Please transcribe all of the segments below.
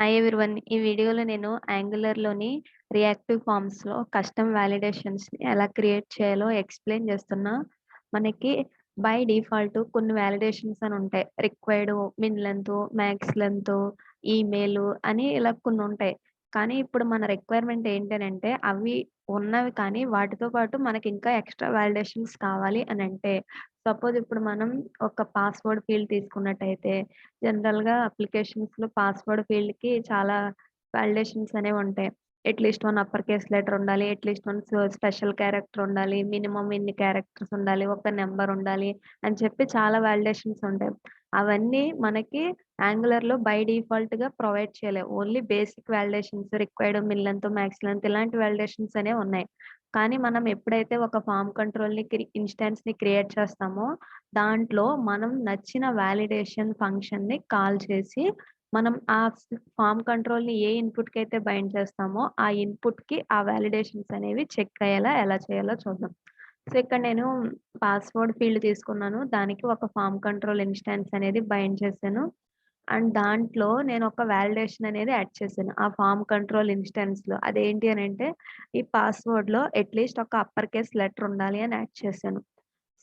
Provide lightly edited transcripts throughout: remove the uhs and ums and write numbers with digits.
Hi everyone. ఈ వీడియోలో నేను యాంగులర్‌లోని రియాక్టివ్ ఫార్మ్స్‌లో కస్టమ్ వాలిడేషన్స్‌ని ఎలా క్రియేట్ చేయాలో ఎక్స్‌ప్లెయిన్ చేస్తున్నా. మనకి బై డిఫాల్ట్ కొన్ని వాలిడేషన్స్ అని ఉంటాయి. రిక్వైర్డ్, మిన్ లెంత్, మాక్స్ లెంత్, ఈమెయిల్ అని ఇలా కొన్ని ఉంటాయి. కానీ ఇప్పుడు మన రిక్వైర్మెంట్ ఏంటనంటే అవి ఉన్నవి కానీ వాటితో పాటు మనకి ఇంకా ఎక్స్‌ట్రా వాలిడేషన్స్ కావాలి అనంటే సపోజ్ ఇప్పుడు మనం ఒక పాస్‌వర్డ్ ఫీల్డ్ తీసుకున్నట్టయితే జనరల్‌గా అప్లికేషన్స్‌లో పాస్‌వర్డ్ ఫీల్డ్‌కి చాలా వాలిడేషన్స్ అనేవుంటాయి. అట్‌లీస్ట్ 1 అప్పర్ కేస్ లెటర్ ఉండాలి. అట్‌లీస్ట్ 1 స్పెషల్ క్యారెక్టర్ ఉండాలి. మినిమమ్ ఇన్ని క్యారెక్టర్స్ ఉండాలి. ఒక నంబర్ ఉండాలి అని చెప్పి చాలా వాలిడేషన్స్ ఉంటాయి. అవన్నీ మనకి యాంగులర్‌లో బై డిఫాల్ట్‌గా ప్రొవైడ్ చేయలే. ఓన్లీ బేసిక్ వాలిడేషన్స్ రిక్వైర్డ్ మిన్ లెంత్, మాక్స్ లెంత్ ఇలాంటి వాలిడేషన్స్ అనేవి ఉన్నాయి. కానీ మనం ఎప్పుడైతే ఒక ఫార్మ్ కంట్రోల్‌ని ఇన్‌స్టాన్స్‌ని క్రియేట్ చేస్తామో దాంట్లో మనం నచ్చిన వాలిడేషన్ ఫంక్షన్‌ని కాల్ చేసి, మనం ఆ ఫార్మ్ కంట్రోల్‌ని ఏ ఇన్‌పుట్‌కి అయితే బైండ్ చేస్తామో, ఆ ఇన్‌పుట్‌కి ఆ వాలిడేషన్స్ అనేవి చెక్ అయ్యేలా ఎలా చేయాలో చూద్దాం. సో, ఇక్కడ నేను పాస్‌వర్డ్ ఫీల్డ్ తీసుకున్నాను. దానికి ఒక ఫార్మ్ కంట్రోల్ ఇన్‌స్టాన్స్ అనేది బైండ్ చేశాను. అండ్ దాంట్లో నేను ఒక వాలిడేషన్ అనేది యాడ్ చేశాను. ఆ ఫార్మ్ కంట్రోల్ ఇన్‌స్టాన్స్‌లో. అదేంటి అనంటే, ఈ పాస్‌వర్డ్‌లో అట్‌లీస్ట్ ఒక అప్పర్ కేస్ లెటర్ ఉండాలి అని యాడ్ చేశాను.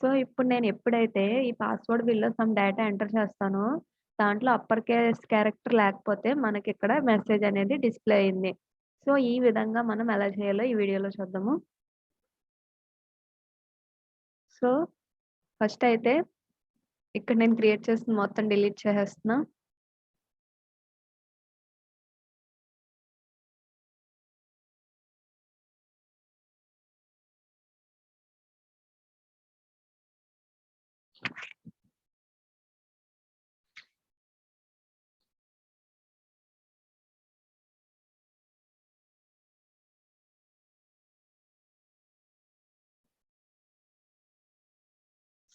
సో, ఇప్పుడు నేను ఎప్పుడైతే ఈ పాస్‌వర్డ్ బిల్‌లో సమ్ డేటా ఎంటర్ చేస్తానో, దాంట్లో అప్పర్ కేస్ క్యారెక్టర్ లేకపోతే మనకిక్కడ మెసేజ్ అనేది డిస్‌ప్లే అయింది. సో, ఈ విధంగా మనం ఎలా చేయాలో ఈ వీడియోలో చూద్దాము. సో, ఫస్ట్ అయితే ఇక్కడ నేను క్రియేట్ చేసింది మొత్తం డిలీట్ చేసేస్తున్నా.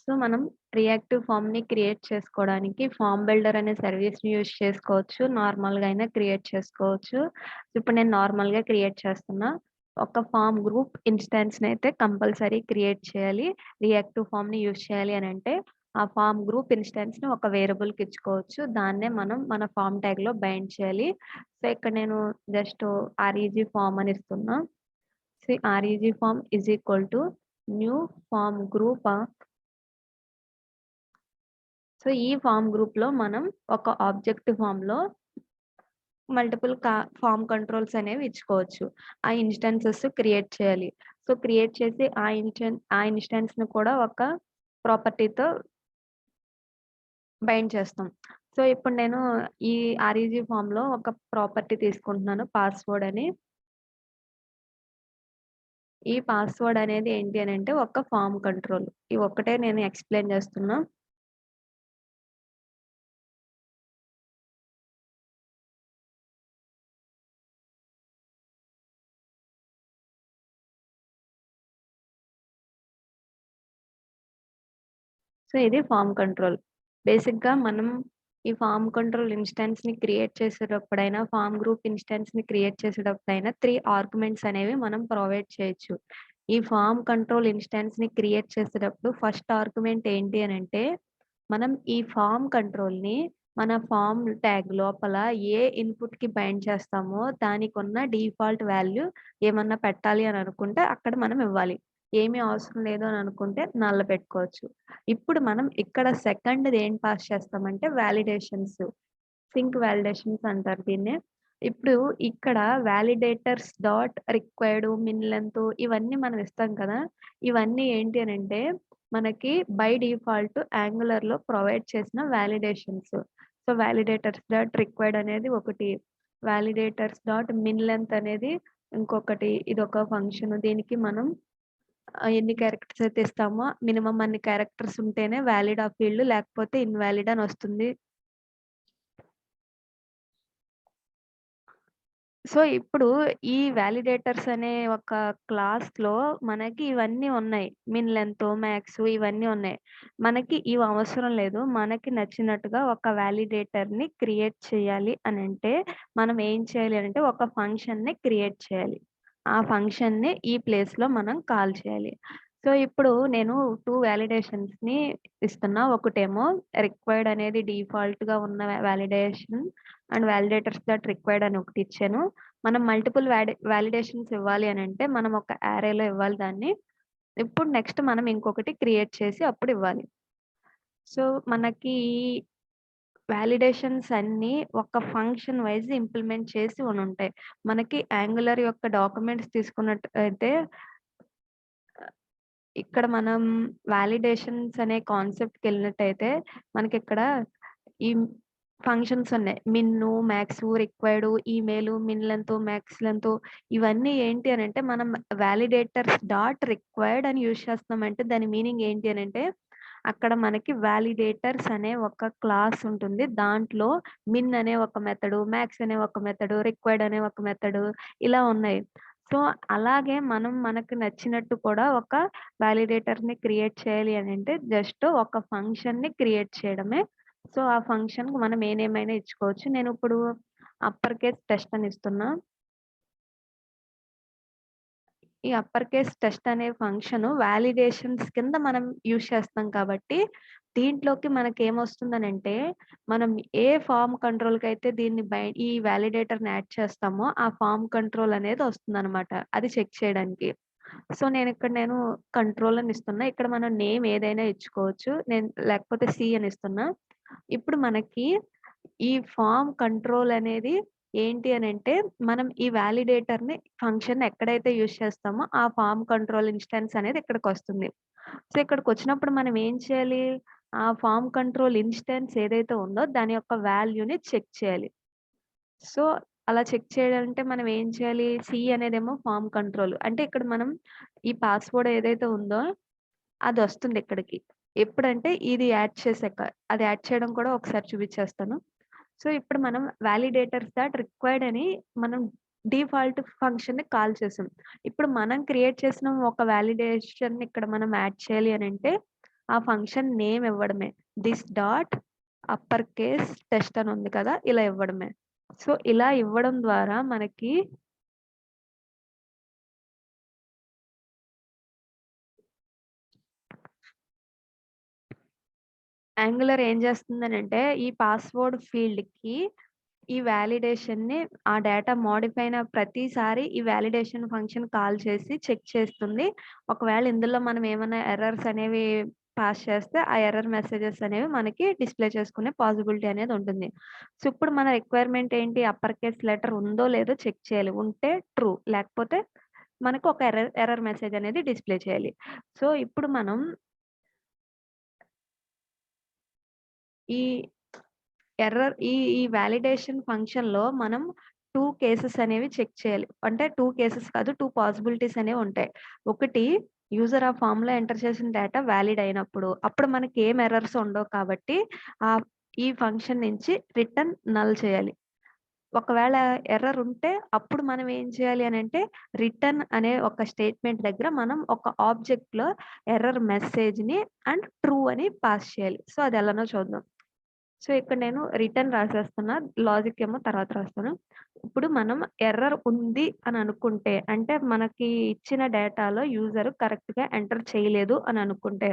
సో, మనం రియాక్టివ్ ఫార్మ్‌ని క్రియేట్ చేసుకోవడానికి ఫార్మ్ బిల్డర్ అనే సర్వీస్‌ని యూజ్ చేసుకోవచ్చు. నార్మల్‌గా అయినా క్రియేట్ చేసుకోవచ్చు. ఇప్పుడు నేను నార్మల్‌గా క్రియేట్ చేస్తున్నా. ఒక ఫార్మ్ గ్రూప్ ఇన్‌స్టాన్స్‌ని అయితే కంపల్సరీ క్రియేట్ చేయాలి. రియాక్టివ్ ఫార్మ్‌ని యూజ్ చేయాలి అనంటే, ఆ ఫార్మ్ గ్రూప్ ఇన్‌స్టాన్స్‌ని ఒక వేరియబుల్‌కి ఇచ్చుకోవచ్చు. దాన్నే మనం మన ఫార్మ్ ట్యాగ్‌లో బైండ్ చేయాలి. సో, ఇక్కడ నేను జస్ట్ ఆర్‌ఈజీ ఫార్మ్ అని ఇస్తున్నా. REG form is equal to new form group. So, ఈ ఫార్మ్ గ్రూప్‌లో మనం ఒక ఆబ్జెక్ట్ ఫార్మ్‌లో మల్టిపుల్ ఫార్మ్ కంట్రోల్స్ అనేవి ఇచ్చుకోవచ్చు. ఆ ఇన్‌స్టాన్సెస్ క్రియేట్ చేయాలి. సో, క్రియేట్ చేసి ఆ ఇన్‌స్టాన్స్‌ని కూడా ఒక ప్రాపర్టీతో బైండ్ చేస్తాం. సో, ఇప్పుడు నేను ఈ ఆర్‌ఈజీ ఫార్మ్‌లో ఒక ప్రాపర్టీ తీసుకుంటున్నాను పాస్‌వర్డ్ అని. ఈ పాస్‌వర్డ్ అనేది ఏంటి అనంటే ఒక ఫార్మ్ కంట్రోల్. ఈ ఒక్కటే నేను ఎక్స్‌ప్లెయిన్ చేస్తున్నా. సో, ఇది ఫార్మ్ కంట్రోల్. బేసిక్‌గా మనం ఈ ఫార్మ్ కంట్రోల్ ఇన్‌స్టాన్స్‌ని క్రియేట్ చేసేటప్పుడైనా, ఫార్మ్ గ్రూప్ ఇన్‌స్టాన్స్‌ని క్రియేట్ చేసేటప్పుడైనా 3 ఆర్గ్యుమెంట్స్ అనేవి మనం ప్రొవైడ్ చేయొచ్చు. ఈ ఫార్మ్ కంట్రోల్ ఇన్‌స్టాన్స్‌ని క్రియేట్ చేసేటప్పుడు ఫస్ట్ ఆర్గ్యుమెంట్ ఏంటి అనంటే, మనం ఈ ఫార్మ్ కంట్రోల్‌ని మన ఫార్మ్ ట్యాగ్ లోపల ఏ ఇన్‌పుట్‌కి బైండ్ చేస్తామో దానికున్న డిఫాల్ట్ వాల్యూ ఏమన్నా పెట్టాలి అని అనుకుంటే అక్కడ మనం ఇవ్వాలి. ఏమీ అవసరం లేదు అని అనుకుంటే నల్ పెట్టుకోవచ్చు. ఇప్పుడు మనం ఇక్కడ సెకండ్‌ది ఏం పాస్ చేస్తామంటే వాలిడేషన్స్. సింక్ వాలిడేషన్స్ అంటారు దీన్నే. ఇప్పుడు ఇక్కడ వాలిడేటర్స్ డాట్ రిక్వైర్డ్, మిన్ లెంత్ ఇవన్నీ మనం ఇస్తాం కదా! ఇవన్నీ ఏంటి అనంటే మనకి బై డిఫాల్ట్ యాంగులర్‌లో ప్రొవైడ్ చేసిన వాలిడేషన్స్. సో, వాలిడేటర్స్ డాట్ రిక్వైర్డ్ అనేది ఒకటి. వాలిడేటర్స్ డాట్ మిన్ లెంత్ అనేది ఇంకొకటి. ఇదొక ఫంక్షన్. దీనికి మనం ఎన్ని క్యారెక్టర్స్ అయితే ఇస్తామో మినిమమ్ అన్ని క్యారెక్టర్స్ ఉంటేనే వాలిడ్ ఆ ఫీల్డ్ లేకపోతే ఇన్‌వాలిడ్ అని వస్తుంది. సో, ఇప్పుడు ఈ వాలిడేటర్స్ అనే ఒక క్లాస్‌లో మనకి ఇవన్నీ ఉన్నాయి. మిన్ లెంత్, మాక్స్ ఇవన్నీ ఉన్నాయి. మనకి ఇవి అవసరం లేదు. మనకి నచ్చినట్టుగా ఒక వాలిడేటర్‌ని క్రియేట్ చేయాలి అనంటే, మనం ఏం చేయాలి అనంటే ఒక ఫంక్షన్‌ని క్రియేట్ చేయాలి. ఆ ఫంక్షన్‌ని ఈ ప్లేస్‌లో మనం కాల్ చేయాలి. సో, ఇప్పుడు నేను 2 వాలిడేషన్స్‌ని ఇస్తున్నా. ఒకటేమో రిక్వైర్డ్ అనేది డిఫాల్ట్‌గా ఉన్న వాలిడేషన్ అండ్ వాలిడేటర్స్ థట్ రిక్వైర్డ్ అని ఒకటిచ్చాను. మనం మల్టిపుల్ వాలిడేషన్స్ ఇవ్వాలి అనంటే మనం ఒక అరేలో ఇవ్వాలి దాన్ని. ఇప్పుడు నెక్స్ట్ మనం ఇంకొకటి క్రియేట్ చేసి అప్పుడు ఇవ్వాలి. సో, మనకి వాలిడేషన్స్ అన్నీ ఒక ఫంక్షన్ వైస్ ఇంప్లిమెంట్ చేసి ఉనుంటాయి. మనకి యాంగులర్ యొక్క డాక్యుమెంట్స్ తీసుకున్నట్టయితే ఇక్కడ మనం వాలిడేషన్స్ అనే కాన్సెప్ట్‌కెళ్ళినట్టయితే మనకిక్కడ ఈ ఫంక్షన్స్ ఉన్నాయి. మిన్ను, మాక్సు, రిక్వైర్డు, ఈమెయిలు, మిన్ లెంతు, మాక్స్ లెంతు ఇవన్నీ ఏంటి అనంటే మనం వాలిడేటర్స్ డాట్ రిక్వైర్డ్ అని యూజ్ చేస్తున్నామంటే దాని మీనింగ్ ఏంటి అనంటే అక్కడ మనకి వాలిడేటర్స్ అనే ఒక క్లాస్ ఉంటుంది. దాంట్లో మిన్ అనే ఒక మెథడు, మాక్స్ అనే ఒక మెథడు, రిక్వైర్డ్ అనే ఒక మెథడు ఇలా ఉన్నాయి. సో, అలాగే మనం మనకు నచ్చినట్టు కూడా ఒక వాలిడేటర్‌ని క్రియేట్ చేయాలి అనంటే జస్ట్ ఒక ఫంక్షన్‌ని క్రియేట్ చేయడమే. సో, ఆ ఫంక్షన్‌కి మనం ఏ నేమ్ అయినా ఇచ్చుకోవచ్చు. నేనిప్పుడు అప్పర్ కేస్ టెస్ట్ అని ఇస్తున్నా. ఈ అప్పర్ కేస్ టెస్ట్ అనే ఫంక్షను వాలిడేషన్స్ కింద మనం యూజ్ చేస్తాం కాబట్టి, దీంట్లోకి మనకేమొస్తుందనంటే, మనం ఏ ఫార్మ్ కంట్రోల్‌కైతే ఈ వాలిడేటర్‌ని యాడ్ చేస్తామో, ఆ ఫార్మ్ కంట్రోల్ అనేది వస్తుందనమాట. అది చెక్ చేయడానికి. సో, నేను కంట్రోల్ అని ఇస్తున్నా. ఇక్కడ మనం నేమ్ ఏదైనా ఇచ్చుకోవచ్చు. నేను లేకపోతే సి అని ఇస్తున్నా. ఇప్పుడు మనకి ఈ ఫార్మ్ కంట్రోల్ అనేది ఏంటి అనంటే, మనం ఈ వాలిడేటర్‌ని ఫంక్షన్ ఎక్కడైతే యూజ్ చేస్తామో, ఆ ఫార్మ్ కంట్రోల్ ఇన్‌స్టాన్స్ అనేది ఇక్కడికొస్తుంది. సో, ఇక్కడికొచ్చినప్పుడు మనం ఏం చేయాలి? ఆ ఫార్మ్ కంట్రోల్ ఇన్‌స్టాన్స్ ఏదైతే ఉందో, దాని యొక్క వాల్యూని చెక్ చేయాలి. సో, అలా చెక్ చేయాలంటే మనం ఏం చేయాలి? సి అనేదేమో ఫార్మ్ కంట్రోల్. అంటే ఇక్కడ మనం ఈ పాస్‌వర్డ్ ఏదైతే ఉందో అదొస్తుంది ఇక్కడికి. ఎప్పుడంటే ఇది యాడ్ చేసాక. అది యాడ్ చేయడం కూడా ఒకసారి చూపిచ్చేస్తాను. సో, ఇప్పుడు మనం వాలిడేటర్స్ థాట్ రిక్వైర్డ్ అని మనం డిఫాల్ట్ ఫంక్షన్‌ని కాల్ చేసాం. ఇప్పుడు మనం క్రియేట్ చేసిన ఒక వాలిడేషన్‌ని ఇక్కడ మనం యాడ్ చేయాలి అనంటే, ఆ ఫంక్షన్ నేమ్ ఇవ్వడమే. This dot upper case test అని ఉంది కదా! ఇలా ఇవ్వడమే. సో, ఇలా ఇవ్వడం ద్వారా మనకి యాంగులర్ ఏం చేస్తుందనంటే, ఈ పాస్‌వర్డ్ ఫీల్డ్‌కి ఈ వాలిడేషన్‌ని ఆ డేటా మోడిఫై అయిన ప్రతిసారి ఈ వాలిడేషన్ ఫంక్షన్ కాల్ చేసి చెక్ చేస్తుంది. ఒకవేళ ఇందులో మనం ఏమన్నా ఎర్రర్స్ అనేవి పాస్ చేస్తే, ఆ ఎర్రర్ మెసేజెస్ అనేవి మనకి డిస్‌ప్లే చేసుకునే పాసిబిలిటీ అనేది ఉంటుంది. సో, ఇప్పుడు మన రిక్వైర్మెంట్ ఏంటి? అప్పర్ కేస్ లెటర్ ఉందో లేదో చెక్ చేయాలి. ఉంటే ట్రూ లేకపోతే మనకు ఒక ఎర్రర్ మెసేజ్ అనేది డిస్‌ప్లే చేయాలి. సో, ఇప్పుడు మనం ఈ ఈ వాలిడేషన్ ఫంక్షన్‌లో మనం 2 కేసెస్ అనేవి చెక్ చేయాలి. అంటే 2 కేసెస్ కాదు 2 పాసిబిలిటీస్ అనేవి ఉంటాయి. ఒకటి యూజర్ ఆ ఫార్మ్‌లో ఎంటర్ చేసిన డేటా వాలిడ్ అయినప్పుడు. అప్పుడు మనకి ఏం ఎర్రర్స్ ఉండవు కాబట్టి ఆహ్, ఈ ఫంక్షన్ నుంచి రిటర్న్ నల్ చేయాలి. ఒకవేళ ఎర్రర్ ఉంటే అప్పుడు మనం ఏం చేయాలి అనంటే రిటర్న్ అనే ఒక స్టేట్మెంట్ దగ్గర మనం ఒక ఆబ్జెక్ట్‌లో ఎర్రర్ మెసేజ్‌ని అండ్ ట్రూ అని పాస్ చేయాలి. సో, అది ఎలానో చూద్దాం. సో, ఇక్కడ నేను రిటర్న్ రాసేస్తున్నా. లాజిక్ ఏమో తర్వాత రాస్తాను. ఇప్పుడు మనం ఎర్రర్ ఉంది అని అనుకుంటే, అంటే మనకి ఇచ్చిన డేటాలో యూజర్ కరెక్ట్‌గా ఎంటర్ చేయలేదు అని అనుకుంటే,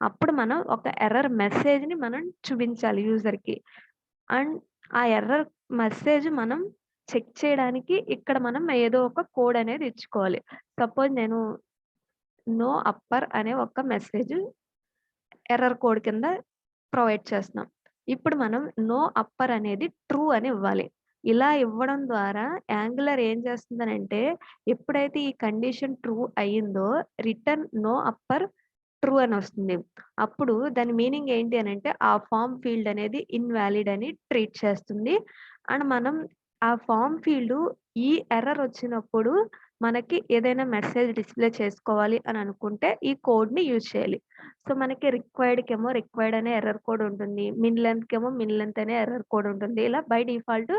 అప్పుడు మనం ఒక ఎర్రర్ మెసేజ్‌ని మనం చూపించాలి యూజర్‌కి. అండ్ ఆ ఎర్రర్ మెసేజ్ మనం చెక్ చేయడానికి ఇక్కడ మనం ఏదో ఒక కోడ్ అనేది ఇచ్చుకోవాలి. సపోజ్ నేను నో అప్పర్ అనే ఒక మెసేజ్ ఎర్రర్ కోడ్ కింద ప్రొవైడ్ చేస్తున్నాం. ఇప్పుడు మనం నో అప్పర్ అనేది ట్రూ అని ఇవ్వాలి. ఇలా ఇవ్వడం ద్వారా యాంగులర్ ఏం చేస్తుందనంటే, ఎప్పుడైతే ఈ కండిషన్ ట్రూ అయిందో రిటర్న్ నో అప్పర్ ట్రూ అనొస్తుంది. అప్పుడు దాని మీనింగ్ ఏంటి అనంటే, ఆ ఫార్మ్ ఫీల్డ్ అనేది ఇన్‌వాలిడ్ అని ట్రీట్ చేస్తుంది. అండ్ మనం ఆ ఫార్మ్ ఫీల్డ్ ఈ ఎర్రర్ వచ్చినప్పుడు మనకి ఏదైనా మెసేజ్ డిస్‌ప్లే చేసుకోవాలి అని అనుకుంటే, ఈ కోడ్‌ని యూజ్ చేయాలి. సో, మనకి రిక్వైర్డ్‌కేమో రిక్వైర్డ్ అనే ఎర్రర్ కోడ్ ఉంటుంది. మిన్ లెంగ్త్‌కేమో మిన్ లెంగ్త్ అనే ఎర్రర్ కోడ్ ఉంటుంది. ఇలా బై డిఫాల్ట్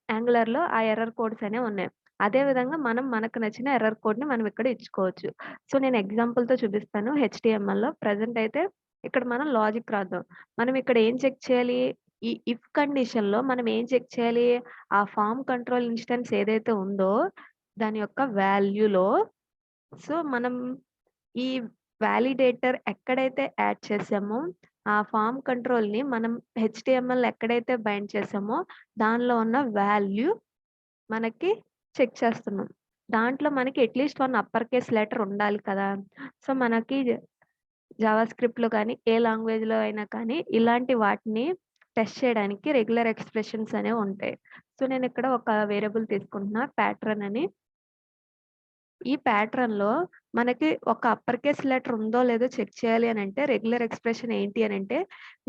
యాంగులర్‌లో ఆ ఎర్రర్ కోడ్స్ అనేవి ఉన్నాయి. అదే విధంగా మనం మనకు నచ్చిన ఎర్రర్ కోడ్‌ని మనం ఇక్కడ ఇచ్చుకోవచ్చు. సో, నేను ఎగ్జాంపుల్‌తో చూపిస్తాను హెచ్‌టీఎంఎల్‌లో. ప్రెజెంట్ అయితే ఇక్కడ మనం లాజిక్ రాద్దాం. మనం ఇక్కడ ఏం చెక్ చేయాలి? ఈ ఇఫ్ కండిషన్‌లో మనం ఏం చెక్ చేయాలి? ఆ ఫార్మ్ కంట్రోల్ ఇన్‌స్టాన్స్ ఏదైతే ఉందో దాని యొక్క వాల్యూలో సో, మనం ఈ వాలిడేటర్ ఎక్కడైతే యాడ్ చేసామో, ఆ ఫార్మ్ కంట్రోల్‌ని మనం హెచ్‌టీఎంఎల్ ఎక్కడైతే బైండ్ చేసామో, దానిలో ఉన్న వాల్యూ మనకి చెక్ చేస్తున్నాం. దాంట్లో మనకి అట్‌లీస్ట్ 1 అప్పర్ కేస్ లెటర్ ఉండాలి కదా! సో, మనకి జావా స్క్రిప్ట్‌లో కానీ, ఏ లాంగ్వేజ్‌లో అయినా కానీ, ఇలాంటి వాటిని టెస్ట్ చేయడానికి రెగ్యులర్ ఎక్స్‌ప్రెషన్స్ అనేవి ఉంటాయి. సో, నేనిక్కడ ఒక వేరియబుల్ తీసుకుంటున్నా ప్యాట్రన్ అని. ఈ ప్యాట్రన్‌లో మనకి ఒక అప్పర్ కేస్ లెటర్ ఉందో లేదో చెక్ చేయాలి అనంటే రెగ్యులర్ ఎక్స్‌ప్రెషన్ ఏంటి అనంటే,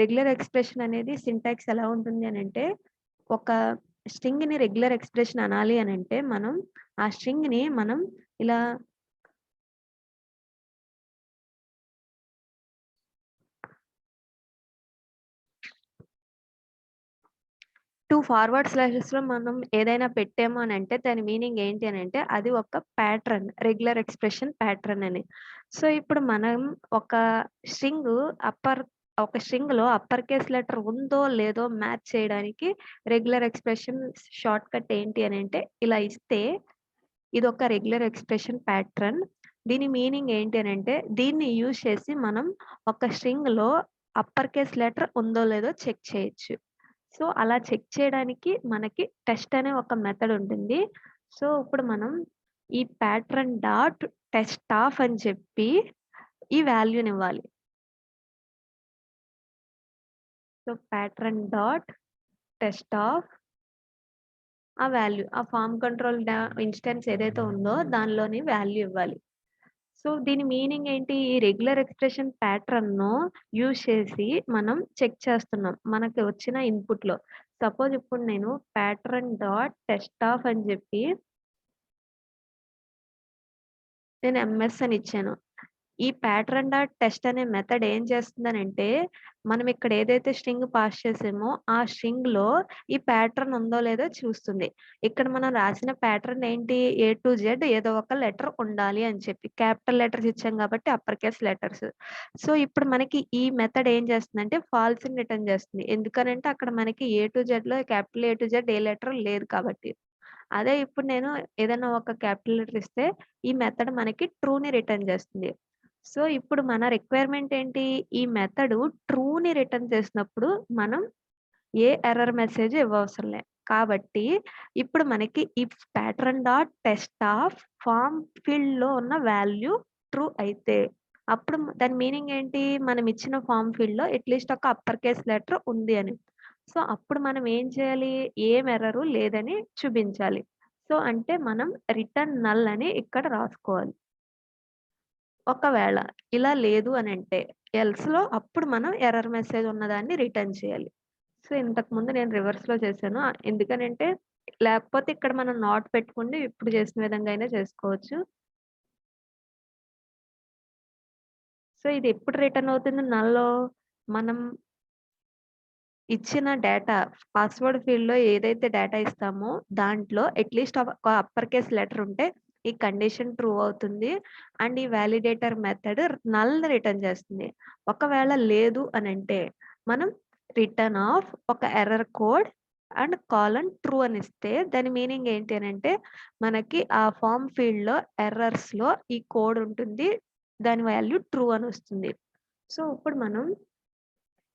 రెగ్యులర్ ఎక్స్‌ప్రెషన్ అనేది సింటాక్స్ ఎలా ఉంటుంది అనంటే, ఒక స్ట్రింగ్‌ని రెగ్యులర్ ఎక్స్‌ప్రెషన్ అనాలి అనంటే మనం ఆ స్ట్రింగ్‌ని మనం ఇలా 2 ఫార్వర్డ్ స్లాషెస్‌లో మనం ఏదైనా పెట్టాము అనంటే దాని మీనింగ్ ఏంటి అనంటే అది ఒక ప్యాట్రన్. రెగ్యులర్ ఎక్స్‌ప్రెషన్ ప్యాట్రన్ అని. సో, ఇప్పుడు మనం ఒక స్ట్రింగు ఒక స్ట్రింగ్‌లో అప్పర్ కేస్ లెటర్ ఉందో లేదో మ్యాచ్ చేయడానికి రెగ్యులర్ ఎక్స్‌ప్రెషన్ షార్ట్‌కట్ ఏంటి అనంటే ఇలా ఇస్తే ఇదొక రెగ్యులర్ ఎక్స్‌ప్రెషన్ ప్యాట్రన్. దీని మీనింగ్ ఏంటి అనంటే దీన్ని యూజ్ చేసి మనం ఒక స్ట్రింగ్‌లో అప్పర్ కేస్ లెటర్ ఉందో లేదో చెక్ చేయొచ్చు. సో, అలా చెక్ చేయడానికి మనకి టెస్ట్ అనే ఒక మెథడ్ ఉంటుంది. సో, ఇప్పుడు మనం ఈ ప్యాట్రన్ డాట్ టెస్ట్ ఆఫ్ అని చెప్పి ఈ వాల్యూనివ్వాలి. So, pattern dot test of ఆ వాల్యూ ఆ ఫార్మ్ కంట్రోల్ ఇన్‌స్టాన్స్ ఏదైతే ఉందో దానిలోని వాల్యూ ఇవ్వాలి. సో, దీని మీనింగ్ ఏంటి? ఈ రెగ్యులర్ ఎక్స్‌ప్రెషన్ ప్యాట్రన్‌ను యూజ్ చేసి మనం చెక్ చేస్తున్నాం. మనకి వచ్చిన ఇన్‌పుట్‌లో. సపోజ్ ఇప్పుడు నేను ప్యాట్రన్ డాట్ టెస్ట్ ఆఫ్ అని చెప్పి నేను ఎంఎస్ అని ఇచ్చాను. ఈ ప్యాట్రన్ డాట్ టెస్ట్ అనే మెథడ్ ఏం చేస్తుందనంటే, మనం ఇక్కడ ఏదైతే స్ట్రింగ్ పాస్ చేసామో, ఆ స్ట్రింగ్‌లో ఈ ప్యాట్రన్ ఉందో లేదో చూస్తుంది. ఇక్కడ మనం రాసిన ప్యాట్రన్ ఏంటి? ఏ టు జెడ్ ఏదో ఒక లెటర్ ఉండాలి అని చెప్పి. క్యాపిటల్ లెటర్స్ ఇచ్చాం కాబట్టి అప్పర్ కేస్ లెటర్స్. సో, ఇప్పుడు మనకి ఈ మెథడ్ ఏం చేస్తుందంటే ఫాల్స్‌ని రిటర్న్ చేస్తుంది. ఎందుకనంటే అక్కడ మనకి ఏ టు జెడ్‌లో capital A to Z A letter లేదు కాబట్టి. అదే ఇప్పుడు నేను ఏదైనా ఒక క్యాపిటల్ లెటర్ ఇస్తే, ఈ మెథడ్ మనకి ట్రూని రిటర్న్ చేస్తుంది. సో, ఇప్పుడు మన రిక్వైర్‌మెంట్ ఏంటి? ఈ మెథడు ట్రూని రిటర్న్ చేసినప్పుడు మనం ఏ ఎర్రర్ మెసేజ్ ఇవ్వవసరం లే. కాబట్టి ఇప్పుడు మనకి if pattern dot test of form ఫీల్డ్‌లో ఉన్న వాల్యూ ట్రూ అయితే, అప్పుడు దాని మీనింగ్ ఏంటి? మనం ఇచ్చిన ఫార్మ్ ఫీల్డ్‌లో అట్‌లీస్ట్ ఒక అప్పర్ కేస్ లెటర్ ఉంది అని. సో, అప్పుడు మనం ఏం చేయాలి? ఏం ఎర్రరు లేదని చూపించాలి. సో, అంటే మనం రిటర్న్ నల్ అని ఇక్కడ రాసుకోవాలి. ఒకవేళ ఇలా లేదు అనంటే ఎల్స్‌లో అప్పుడు మనం ఎర్రర్ మెసేజ్ ఉన్నదాన్ని రిటర్న్ చేయాలి. సో, ఇంతకుముందు నేను రివర్స్‌లో చేశాను. ఎందుకనంటే లేకపోతే ఇక్కడ మనం నాట్ పెట్టుకుండి ఇప్పుడు చేసిన విధంగా అయినా చేసుకోవచ్చు. సో, ఇది ఎప్పుడు రిటర్న్ అవుతుంది నల్‌లో మనం ఇచ్చిన డేటా పాస్వర్డ్ ఫీల్డ్‌లో ఏదైతే డేటా ఇస్తామో దాంట్లో అట్‌లీస్ట్ ఒక అప్పర్ కేస్ లెటర్ ఉంటే ఈ కండిషన్ ట్రూ అవుతుంది. అండ్ ఈ వాలిడేటర్ మెథడ్ నల్ రిటర్న్ చేస్తుంది. ఒకవేళ లేదు అనంటే మనం రిటర్న్ ఆఫ్ ఒక error code and colon true అని ఇస్తే దాని మీనింగ్ ఏంటి అనంటే మనకి ఆ ఫార్మ్ ఫీల్డ్‌లో ఎర్రర్స్‌లో ఈ కోడ్ ఉంటుంది. దాని వాల్యూ ట్రూ అని వస్తుంది. సో, ఇప్పుడు మనం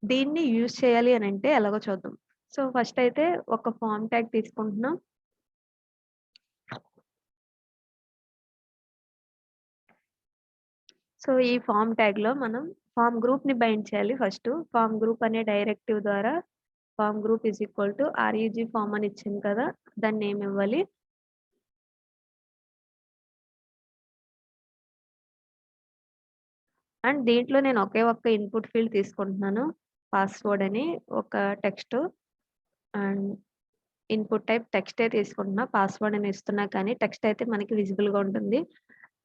దీన్ని యూజ్ చేయాలి అనంటే ఎలాగో చూద్దాం. సో, ఫస్ట్ అయితే ఒక ఫార్మ్ ట్యాగ్ తీసుకుంటున్నాం. సో, ఈ ఫార్మ్ ట్యాగ్‌లో మనం ఫార్మ్ గ్రూప్‌ని బైండ్ చేయాలి ఫస్టు. ఫార్మ్ గ్రూప్ అనే డైరెక్టివ్ ద్వారా form group is equal to RUG form అని ఇచ్చాను కదా! దాని నేమ్ ఇవ్వాలి. అండ్ దీంట్లో నేను ఒకే ఒక్క ఇన్‌పుట్ ఫీల్డ్ తీసుకుంటున్నాను. పాస్వర్డ్ అని ఒక టెక్స్ట్ అండ్ ఇన్‌పుట్ టైప్ టెక్స్టే తీసుకుంటున్నా. పాస్వర్డ్ అని ఇస్తున్నా కానీ టెక్స్ట్ అయితే మనకి విజిబుల్‌గా ఉంటుంది.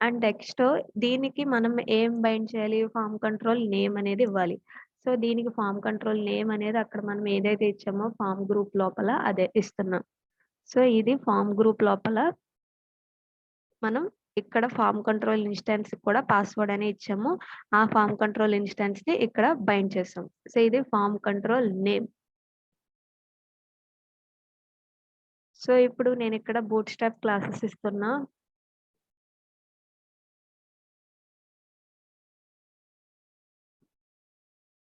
అండ్ టెక్స్ట్ దీనికి మనం ఏం బైండ్ చేయాలి? ఫార్మ్ కంట్రోల్ నేమ్ అనేది ఇవ్వాలి. సో, దీనికి ఫార్మ్ కంట్రోల్ నేమ్ అనేది అక్కడ మనం ఏదైతే ఇచ్చామో ఫార్మ్ గ్రూప్ లోపల అదే ఇస్తున్నాం. సో, ఇది ఫార్మ్ గ్రూప్ లోపల మనం ఇక్కడ ఫార్మ్ కంట్రోల్ ఇన్‌స్టాన్స్‌కి కూడా పాస్వర్డ్ అనే ఇచ్చాము. ఆ ఫార్మ్ కంట్రోల్ ఇన్‌స్టాన్స్‌ని ఇక్కడ బైండ్ చేసాం. సో, ఇది ఫార్మ్ కంట్రోల్ నేమ్. సో, ఇప్పుడు నేనిక్కడ బూట్‌స్ట్రాప్ క్లాసెస్ ఇస్తున్నా.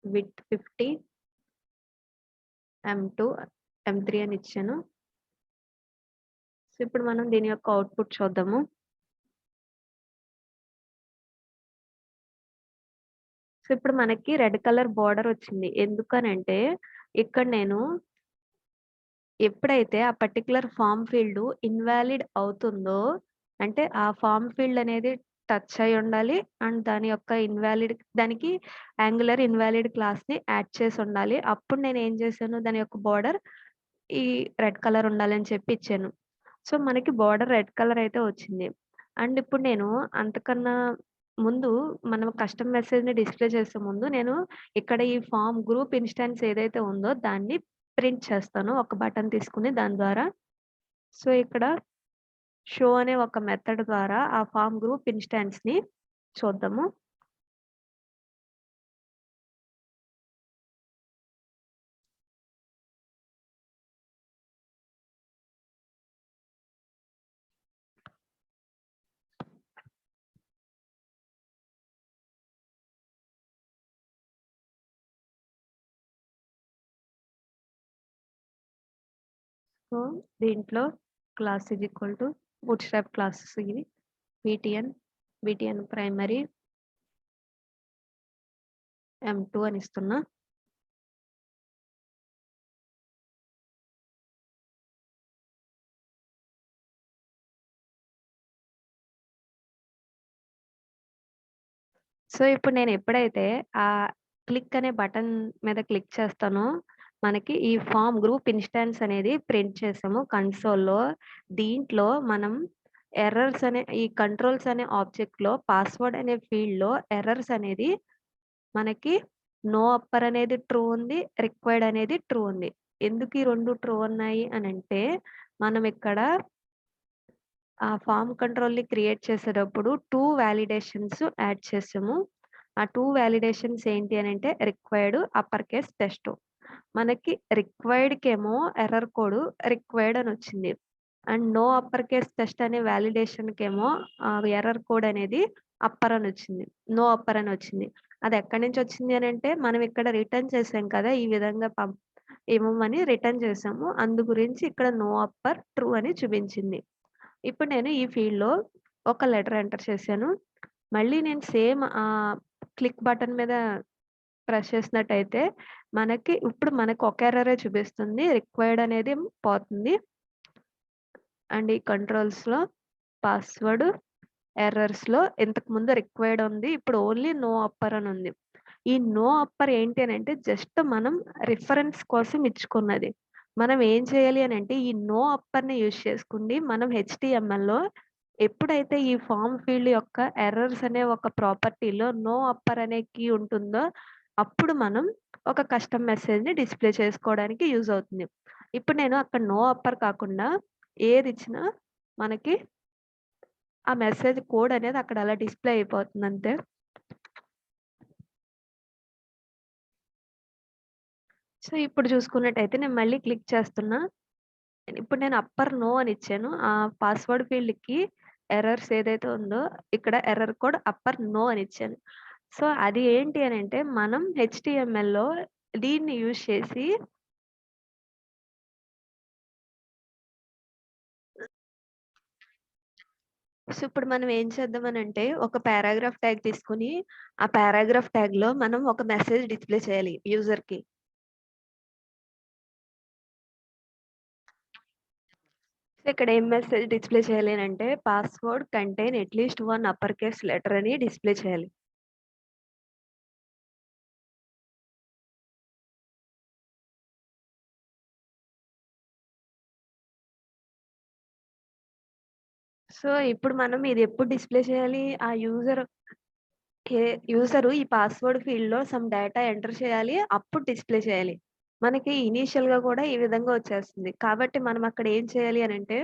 విడ్త్ 50, M2, M3 అని ఇచ్చాను. సో, ఇప్పుడు మనం దీని యొక్క అవుట్‌పుట్ చూద్దాము. సో, ఇప్పుడు మనకి రెడ్ కలర్ బోర్డర్ వచ్చింది. ఎందుకనంటే ఇక్కడ నేను ఎప్పుడైతే ఆ పర్టిక్యులర్ ఫార్మ్ ఫీల్డ్ ఇన్వాలిడ్ అవుతుందో, అంటే ఆ ఫార్మ్ ఫీల్డ్ అనేది టచ్ అయ్యి ఉండాలి. అండ్ దాని యొక్క దానికి యాంగులర్ ఇన్వాలిడ్ క్లాస్‌ని యాడ్ చేసి ఉండాలి. అప్పుడు నేను ఏం చేశాను, దాని యొక్క బోర్డర్ ఈ రెడ్ కలర్ ఉండాలని చెప్పి ఇచ్చాను. సో, మనకి బోర్డర్ రెడ్ కలర్ అయితే వచ్చింది. అండ్ ఇప్పుడు నేను అంతకన్నా ముందు మనం కస్టమ్ మెసేజ్‌ని డిస్‌ప్లే చేసే ముందు నేను ఇక్కడ ఈ ఫార్మ్ గ్రూప్ ఇన్‌స్టాన్స్ ఏదైతే ఉందో దాన్ని ప్రింట్ చేస్తాను. ఒక బటన్ తీసుకొని దాని ద్వారా. సో, ఇక్కడ షో అనే ఒక మెథడ్ ద్వారా ఆ ఫార్మ్ గ్రూప్ ఇన్‌స్టాన్స్‌ని చూద్దాము. సో, దీంట్లో class is equal to bootstrap classes ఇవి. బీటీఎన్ ప్రైమరీ M2 అని ఇస్తున్నా. సో, ఇప్పుడు నేను ఎప్పుడైతే క్లిక్ అనే బటన్ మీద క్లిక్ చేస్తానో, మనకి ఈ ఫార్మ్ గ్రూప్ ఇన్‌స్టాన్స్ అనేది ప్రింట్ చేసాము కన్సోల్‌లో. దీంట్లో మనం ఎర్రర్స్ అనే ఈ కంట్రోల్స్ అనే ఆబ్జెక్ట్‌లో పాస్వర్డ్ అనే ఫీల్డ్‌లో ఎర్రర్స్ అనేది మనకి నో అప్పర్ అనేది ట్రూ ఉంది. రిక్వైర్డ్ అనేది ట్రూ ఉంది. ఎందుకు ఈ 2 ట్రూ ఉన్నాయి అనంటే, మనం ఇక్కడ ఆ ఫార్మ్ కంట్రోల్‌ని క్రియేట్ చేసేటప్పుడు 2 వాలిడేషన్స్ యాడ్ చేసాము. ఆ 2 వాలిడేషన్స్ ఏంటి అనంటే రిక్వైర్డ్, అప్పర్ కేస్ టెస్ట్. మనకి రిక్వైర్డ్‌కేమో ఎర్రర్ కోడ్ రిక్వైర్డ్ అని వచ్చింది. And no upper case test అనే వాలిడేషన్‌కేమో ఎర్రర్ కోడ్ అనేది అప్పర్ అని వచ్చింది. నో అప్పర్ అని వచ్చింది. అది ఎక్కడి నుంచి వచ్చింది అనంటే మనం ఇక్కడ రిటర్న్ చేసాం కదా! ఈ విధంగా ఇవ్వమని రిటర్న్ చేసాము. అందు గురించి ఇక్కడ నో అప్పర్ ట్రూ అని చూపించింది. ఇప్పుడు నేను ఈ ఫీల్డ్‌లో ఒక లెటర్ ఎంటర్ చేశాను. మళ్ళీ నేను సేమ్ క్లిక్ బటన్ మీద ప్రెస్ చేసినట్టయితే ఇప్పుడు మనకు ఒక ఎర్రరే చూపిస్తుంది. రిక్వైర్డ్ అనేది పోతుంది. అండ్ ఈ కంట్రోల్స్‌లో పాస్వర్డ్, ఎర్రర్స్‌లో ఇంతకుముందు రిక్వైర్డ్ ఉంది. ఇప్పుడు ఓన్లీ నో అప్పర్ అని ఉంది. ఈ నో అప్పర్ ఏంటి అనంటే జస్ట్ మనం రిఫరెన్స్ కోసం ఇచ్చుకున్నది. మనం ఏం చేయాలి అనంటే ఈ నో అప్పర్‌ని యూజ్ చేసుకొని మనం హెచ్‌టీఎంఎల్‌లో ఎప్పుడైతే ఈ ఫార్మ్ ఫీల్డ్ యొక్క ఎర్రర్స్ అనే ఒక ప్రాపర్టీలో నో అప్పర్ అనే కీ ఉంటుందో, అప్పుడు మనం ఒక కస్టమ్ మెసేజ్‌ని డిస్‌ప్లే చేసుకోవడానికి యూజ్ అవుతుంది. ఇప్పుడు నేను అక్కడ నో అప్పర్ కాకుండా ఏదిచ్చినా మనకి ఆ మెసేజ్ కోడ్ అనేది అక్కడ అలా డిస్‌ప్లే అయిపోతుంది అంతే. సో, ఇప్పుడు చూసుకున్నట్టయితే నేను మళ్ళీ క్లిక్ చేస్తున్నా. ఇప్పుడు నేను అప్పర్ నో అని ఇచ్చాను. ఆ పాస్వర్డ్ ఫీల్డ్‌కి ఎర్రర్స్ ఏదైతే ఉందో ఇక్కడ ఎర్రర్ కోడ్ అప్పర్ నో అని ఇచ్చాను. సో, అది ఏంటి అనంటే మనం హెచ్‌టీఎంఎల్‌లో దీన్ని యూజ్ చేసి సో, ఇప్పుడు మనం ఏం చేద్దామనంటే ఒక పారాగ్రాఫ్ ట్యాగ్ తీసుకొని ఆ పారాగ్రాఫ్ ట్యాగ్‌లో మనం ఒక మెసేజ్ డిస్‌ప్లే చేయాలి యూజర్‌కి. సో, ఇక్కడ ఏం మెసేజ్ డిస్‌ప్లే చేయాలి అనంటే password contain at least 1 upper case letter అని డిస్‌ప్లే చేయాలి. సో, ఇప్పుడు మనం ఇది ఎప్పుడు డిస్‌ప్లే చేయాలి? ఆ యూజరు ఈ పాస్వర్డ్ ఫీల్డ్‌లో సమ్ డేటా ఎంటర్ చేయాలి. అప్పుడు డిస్‌ప్లే చేయాలి. మనకి ఇనీషియల్‌గా కూడా ఈ విధంగా వచ్చేస్తుంది. కాబట్టి మనం అక్కడ ఏం చేయాలి అనంటే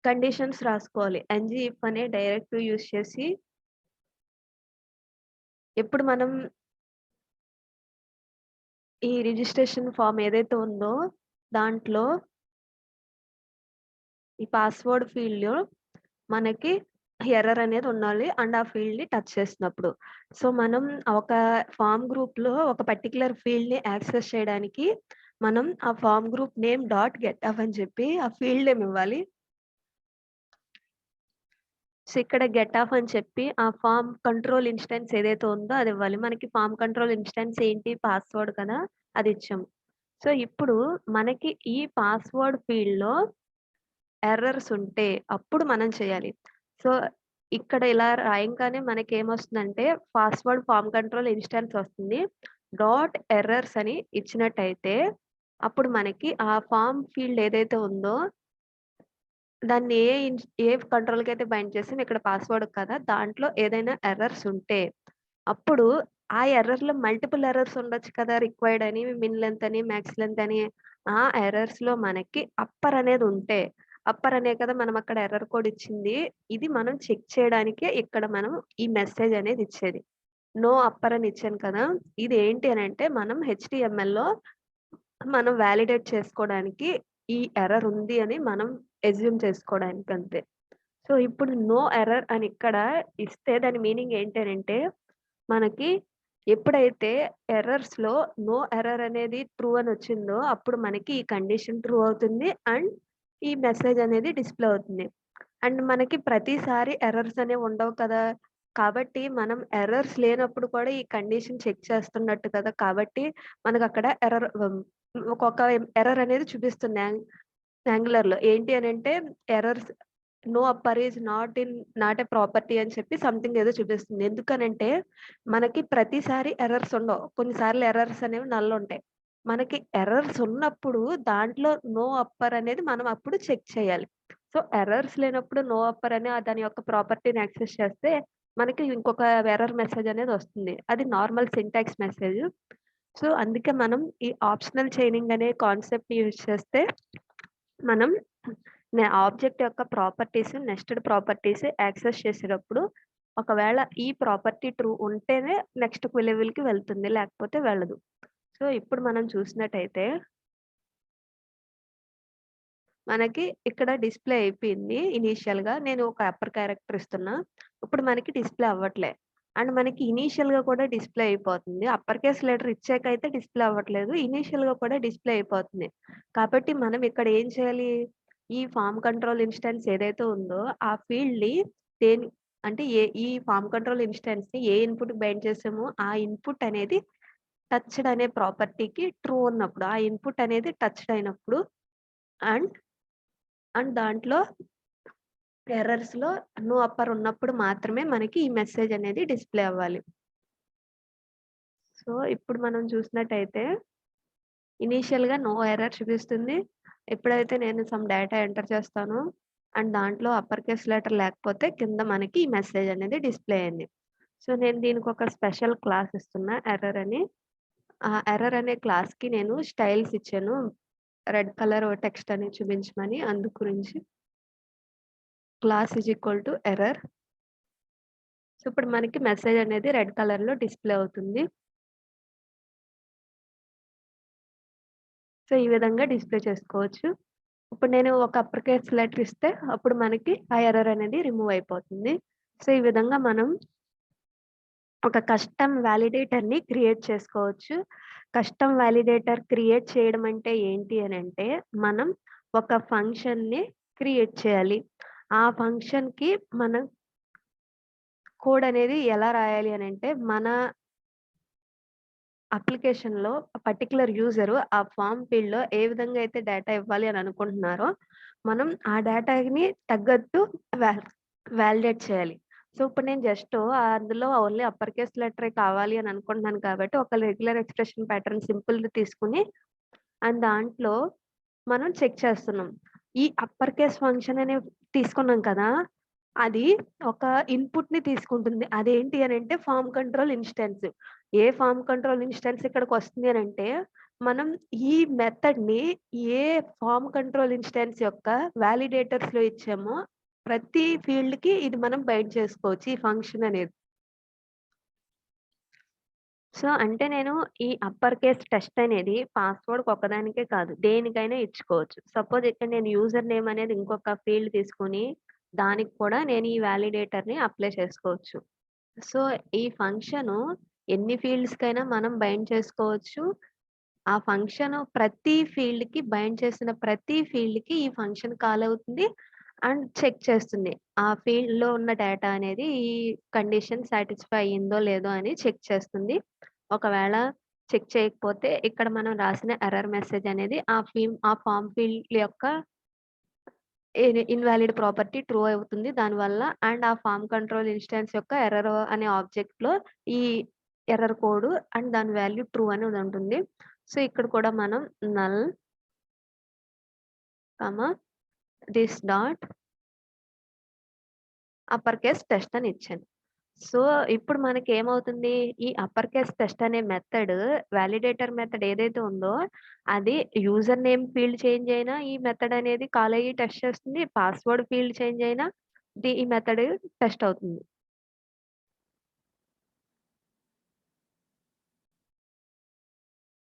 కండిషన్స్ రాసుకోవాలి. ngIf అనే డైరెక్టివ్ యూజ్ చేసి ఎప్పుడు మనం ఈ రిజిస్ట్రేషన్ ఫార్మ్ ఏదైతే ఉందో దాంట్లో ఈ పాస్వర్డ్ ఫీల్డ్‌లో మనకి ఎర్రర్ అనేది ఉండాలి. అండ్ ఆ ఫీల్డ్‌ని టచ్ చేసినప్పుడు. సో, మనం ఒక ఫార్మ్ గ్రూప్‌లో ఒక పర్టిక్యులర్ ఫీల్డ్‌ని యాక్సెస్ చేయడానికి మనం ఆ form group name dot getup అని చెప్పి ఆ ఫీల్డ్ నేమ్ ఇవ్వాలి. సో, ఇక్కడ గెట్ ఆఫ్ అని చెప్పి ఆ ఫార్మ్ కంట్రోల్ ఇన్‌స్టాన్స్ ఏదైతే ఉందో అది ఇవ్వాలి. మనకి ఫార్మ్ కంట్రోల్ ఇన్‌స్టాన్స్ ఏంటి? పాస్వర్డ్ కదా! అది ఇచ్చాము. సో, ఇప్పుడు మనకి ఈ పాస్వర్డ్ ఫీల్డ్‌లో ఎర్రర్స్ ఉంటే అప్పుడు మనం చేయాలి. సో, ఇక్కడ ఇలా రాయంగానే మనకేమొస్తుందంటే పాస్వర్డ్ ఫార్మ్ కంట్రోల్ ఇన్‌స్టాన్స్ వస్తుంది. డాట్ ఎర్రర్స్ అని ఇచ్చినట్టయితే అప్పుడు మనకి ఆ ఫార్మ్ ఫీల్డ్ ఏదైతే ఉందో దాన్ని ఏ కంట్రోల్‌కైతే బైండ్ చేసామో ఇక్కడ పాస్వర్డ్ కదా! దాంట్లో ఏదైనా ఎర్రర్స్ ఉంటే, అప్పుడు ఆ ఎర్రర్‌లో మల్టిపుల్ ఎర్రర్స్ ఉండొచ్చు కదా! రిక్వైర్డ్ అని, మిన్ లెంత్ అని, మాక్స్ లెంత్ అని. ఆ ఎర్రర్స్‌లో మనకి అప్పర్ అనేది ఉంటే, అప్పర్ అనే కదా మనం అక్కడ ఎర్రర్ కోడ్ ఇచ్చింది. ఇది మనం చెక్ చేయడానికే ఇక్కడ మనం ఈ మెసేజ్ అనేది ఇచ్చేది. నో అప్పర్ అని ఇచ్చాను కదా! ఇది ఏంటి అనంటే మనం హెచ్‌టీఎంఎల్‌లో మనం వాలిడేట్ చేసుకోవడానికి ఈ ఎర్రర్ ఉంది అని మనం అస్యూమ్ చేసుకోవడానికి అంతే. సో, ఇప్పుడు నో ఎర్రర్ అని ఇక్కడ ఇస్తే దాని మీనింగ్ ఏంటనంటే, మనకి ఎప్పుడైతే ఎర్రర్స్‌లో నో ఎర్రర్ అనేది ట్రూ అని వచ్చిందో, అప్పుడు మనకి ఈ కండిషన్ ట్రూ అవుతుంది. అండ్ ఈ మెసేజ్ అనేది డిస్‌ప్లే అవుతుంది. అండ్ మనకి ప్రతిసారి ఎర్రర్స్ అనేవి ఉండవు కదా! కాబట్టి మనం ఎర్రర్స్ లేనప్పుడు కూడా ఈ కండిషన్ చెక్ చేస్తున్నట్టు కదా! కాబట్టి మనకక్కడ ఒకొక్క ఎర్రర్ అనేది చూపిస్తుంది యాంగులర్‌లో. ఏంటి అనంటే errors no upper is not a property అని చెప్పి సంథింగ్ ఏదో చూపిస్తుంది. ఎందుకనంటే మనకి ప్రతిసారి ఎర్రర్స్ ఉండవు. కొన్నిసార్లు ఎర్రర్స్ అనేవి నల్ ఉంటాయి. మనకి ఎర్రర్స్ ఉన్నప్పుడు దాంట్లో నో అప్పర్ అనేది మనం అప్పుడు చెక్ చేయాలి. సో, ఎర్రర్స్ లేనప్పుడు నో అప్పర్ అనే దాని యొక్క ప్రాపర్టీని యాక్సెస్ చేస్తే మనకి ఇంకొక ఎర్రర్ మెసేజ్ అనేది వస్తుంది. అది నార్మల్ సింటాక్స్ మెసేజ్. సో, అందుకే మనం ఈ ఆప్షనల్ చైనింగ్ అనే కాన్సెప్ట్‌ని యూజ్ చేస్తే మనం ఆబ్జెక్ట్ యొక్క నెస్టెడ్ ప్రాపర్టీస్ యాక్సెస్ చేసేటప్పుడు ఒకవేళ ఈ ప్రాపర్టీ ట్రూ ఉంటేనే నెక్స్ట్ లెవెల్‌కి వెళ్తుంది. లేకపోతే వెళ్ళదు. సో, ఇప్పుడు మనం చూసినట్టయితే మనకి ఇక్కడ డిస్‌ప్లే అయిపోయింది. ఇనీషియల్‌గా నేను ఒక అప్పర్ క్యారెక్టర్ ఇస్తున్నా. ఇప్పుడు మనకి డిస్‌ప్లే అవ్వట్లే. అండ్ మనకి ఇనీషియల్‌గా కూడా డిస్‌ప్లే అయిపోతుంది. అప్పర్ కేస్ లెటర్ ఇచ్చాకైతే డిస్‌ప్లే అవ్వట్లేదు. ఇనీషియల్‌గా కూడా డిస్‌ప్లే అయిపోతుంది. కాబట్టి మనం ఇక్కడ ఏం చేయాలి? ఈ ఫార్మ్ కంట్రోల్ ఇన్‌స్టాన్స్ ఏదైతే ఉందో ఆ ఫీల్డ్‌ని దేని అంటే ఈ ఫార్మ్ కంట్రోల్ ఇన్‌స్టాన్స్‌ని ఏ ఇన్‌పుట్‌కి బైండ్ చేసామో ఆ ఇన్‌పుట్ అనేది టచ్డ్ అనే ప్రాపర్టీకి ట్రూ ఉన్నప్పుడు, ఆ ఇన్‌పుట్ అనేది టచ్డ్ అయినప్పుడు అండ్ దాంట్లో ఎర్రర్స్‌లో నో అప్పర్ ఉన్నప్పుడు మాత్రమే మనకి ఈ మెసేజ్ అనేది డిస్‌ప్లే అవ్వాలి. సో, ఇప్పుడు మనం చూసినట్టయితే ఇనీషియల్‌గా నో ఎర్రర్ చూపిస్తుంది. ఎప్పుడైతే నేను సమ్ డేటా ఎంటర్ చేస్తానో అండ్ దాంట్లో అప్పర్ కేస్ లెటర్ లేకపోతే కింద మనకి ఈ మెసేజ్ అనేది డిస్‌ప్లే అయింది. సో, నేను దీనికొక స్పెషల్ క్లాస్ ఇస్తున్నా ఎర్రర్ అని. ఆ ఎర్రర్ అనే క్లాస్‌కి నేను స్టైల్స్ ఇచ్చాను. రెడ్ కలర్ టెక్స్ట్ అని చూపించమని అందు గురించి క్లాస్ ఎర్రర్. సో, ఇప్పుడు మనకి మెసేజ్ అనేది రెడ్ కలర్‌లో డిస్‌ప్లే అవుతుంది. సో, ఈ విధంగా డిస్‌ప్లే చేసుకోవచ్చు. ఇప్పుడు నేను ఒక అప్పర్ కేస్ లెటర్ ఇస్తే అప్పుడు మనకి ఆ ఎర్రర్ అనేది రిమూవ్ అయిపోతుంది. సో, ఈ విధంగా మనం ఒక కస్టమ్ వాలిడేటర్‌ని క్రియేట్ చేసుకోవచ్చు. కస్టమ్ వాలిడేటర్ క్రియేట్ చేయడం అంటే ఏంటి అనంటే, మనం ఒక ఫంక్షన్‌ని క్రియేట్ చేయాలి. ఆ ఫంక్షన్‌కి మనం కోడ్ అనేది ఎలా రాయాలి అనంటే, మన అప్లికేషన్‌లో పర్టిక్యులర్ యూజరు ఆ ఫార్మ్ ఫీల్డ్‌లో ఏ విధంగా అయితే డేటా ఇవ్వాలి అని అనుకుంటున్నారో, మనం ఆ డేటాని తగ్గట్టు వాల్ వాలిడేట్ చేయాలి. సో, ఇప్పుడు నేను జస్ట్ అందులో ఓన్లీ అప్పర్ కేస్ లెటరే కావాలి అని అనుకుంటున్నాను కాబట్టి, ఒక రెగ్యులర్ ఎక్స్‌ప్రెషన్ ప్యాటర్న్ సింపుల్‌ది తీసుకొని అండ్ దాంట్లో మనం చెక్ చేస్తున్నాం. ఈ అప్పర్ కేస్ ఫంక్షన్ అనే తీసుకున్నాం కదా! అది ఒక ఇన్‌పుట్‌ని తీసుకుంటుంది. అదేంటి అనంటే ఫార్మ్ కంట్రోల్ ఇన్‌స్టాన్స్. ఏ ఫార్మ్ కంట్రోల్ ఇన్‌స్టాన్స్ ఇక్కడికొస్తుంది అనంటే, మనం ఈ మెథడ్‌ని ఏ ఫార్మ్ కంట్రోల్ ఇన్‌స్టాన్స్ యొక్క వాలిడేటర్స్‌లో ఇచ్చామో, ప్రతి ఫీల్డ్‌కి ఇది మనం బైండ్ చేసుకోవచ్చు ఈ ఫంక్షన్ అనేది. సో, అంటే నేను ఈ అప్పర్ కేస్ టెస్ట్ అనేది పాస్‌వర్డ్‌కి ఒక్కదానికే కాదు. దేనికైనా ఇచ్చుకోవచ్చు. సపోజ్ ఇక్కడ నేను యూజర్ నేమ్ అనేది ఇంకొక ఫీల్డ్ తీసుకొని, దానికి కూడా నేను ఈ వాలిడేటర్‌ని అప్లై చేసుకోవచ్చు. సో, ఈ ఫంక్షను ఎన్ని ఫీల్డ్స్‌కైనా మనం బైండ్ చేసుకోవచ్చు. ఆ ఫంక్షను ప్రతి ఫీల్డ్‌కి బైండ్ చేసిన ప్రతి ఫీల్డ్‌కి ఈ ఫంక్షన్ కాల్ అవుతుంది. అండ్ చెక్ చేస్తుంది. ఆ ఫీల్డ్‌లో ఉన్న డేటా అనేది ఈ కండిషన్ సాటిస్ఫై అయిందో లేదో అని చెక్ చేస్తుంది. ఒకవేళ చెక్ చేయకపోతే ఇక్కడ మనం రాసిన ఎర్రర్ మెసేజ్ అనేది ఆ ఫార్మ్ ఫీల్డ్ యొక్క ఇన్‌వాలిడ్ ప్రాపర్టీ ట్రూ అవుతుంది. దానివల్ల అండ్ ఆ ఫార్మ్ కంట్రోల్ ఇన్‌స్టాన్స్ యొక్క ఎర్రర్ అనే ఆబ్జెక్ట్‌లో ఈ ఎర్రర్ కోడ్ అండ్ దాని వాల్యూ ట్రూ అనేది ఉంటుంది. సో, ఇక్కడ కూడా మనం null, comma this dot upper case test అని ఇచ్చాను. సో, ఇప్పుడు మనకేమవుతుంది? ఈ అప్పర్ కేస్ టెస్ట్ అనే మెథడ్ వాలిడేటర్ మెథడ్ ఏదైతే ఉందో, అది యూజర్ నేమ్ ఫీల్డ్ చేంజ్ అయినా ఈ మెథడ్ అనేది కాల్ అయ్యి టెస్ట్ చేస్తుంది. పాస్వర్డ్ ఫీల్డ్ చేంజ్ అయినా ఈ మెథడ్ టెస్ట్ అవుతుంది.